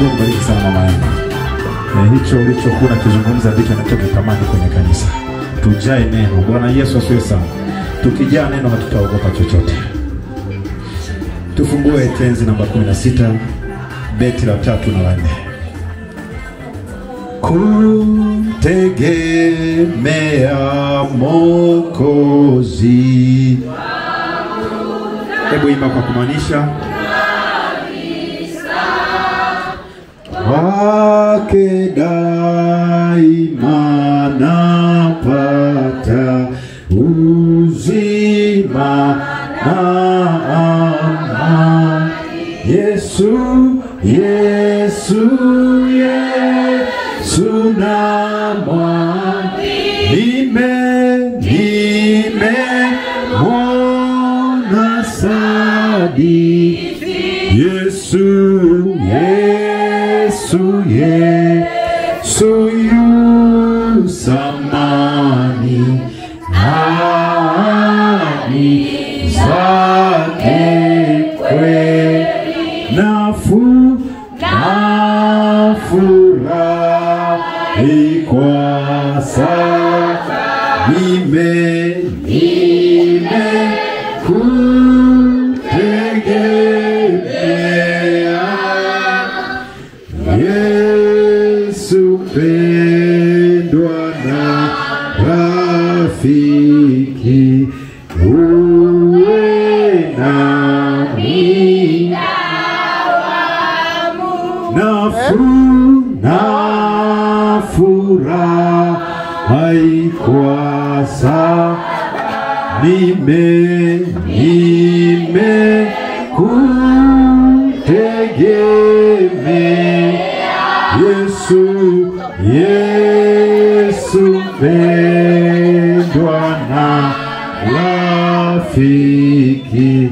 Mungu akubariki sana mama yangu. Hicho ulichokuwa kizungumza ndicho ninachokitamani kwenye kanisa. Tujae neno. Bwana Yesu asifiwe sana. Tukijaa neno hatutaogopa chochote. Tufungue tenzi namba 16 beti la 3 na 4. Kumtegemea Mwokozi. Hebu imba kwa kumaanisha. Wake daima napata uzima na amani. Yesu, Yesu, Yesu nimemwona sadi. Yesu, Yesu, Yesu yu samani nani zake kweli nafurahi kwa sasa nimekutegemea Yesu pendwa na rafiki uwe nami nafurahi kwa sasa nimekutegemea Yesu, Yesu pendwa na rafiki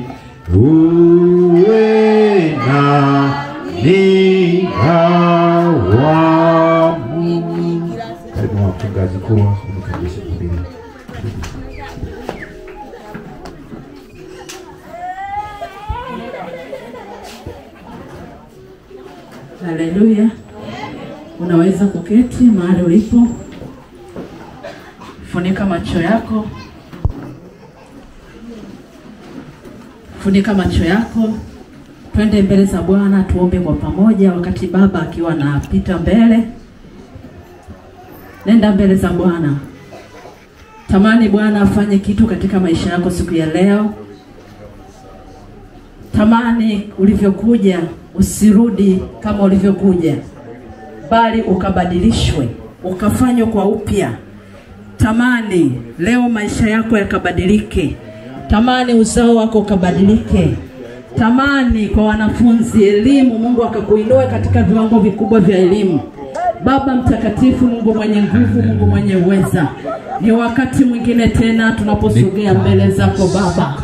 uwe nami awamu. Karibu mchungaji kwa kumkaribisha Biblia. Haleluya. Unaweza kuketi mahali ulipo. Funika macho yako. Funika macho yako. Twende mbele za Bwana tuombe kwa pamoja wakati baba akiwa anapita mbele. Nenda mbele za Bwana. Tamani Bwana afanye kitu katika maisha yako siku ya leo. Tamani ulivyokuja usirudi kama ulivyokuja, bali ukabadilishwe, ukafanywe kwa upya. Tamani leo maisha yako yakabadilike. Tamani uzao wako ukabadilike. Tamani kwa wanafunzi elimu, Mungu akakuinue katika viwango vikubwa vya elimu. Baba mtakatifu, Mungu mwenye nguvu, Mungu mwenye uweza, ni wakati mwingine tena tunaposogea mbele zako Baba.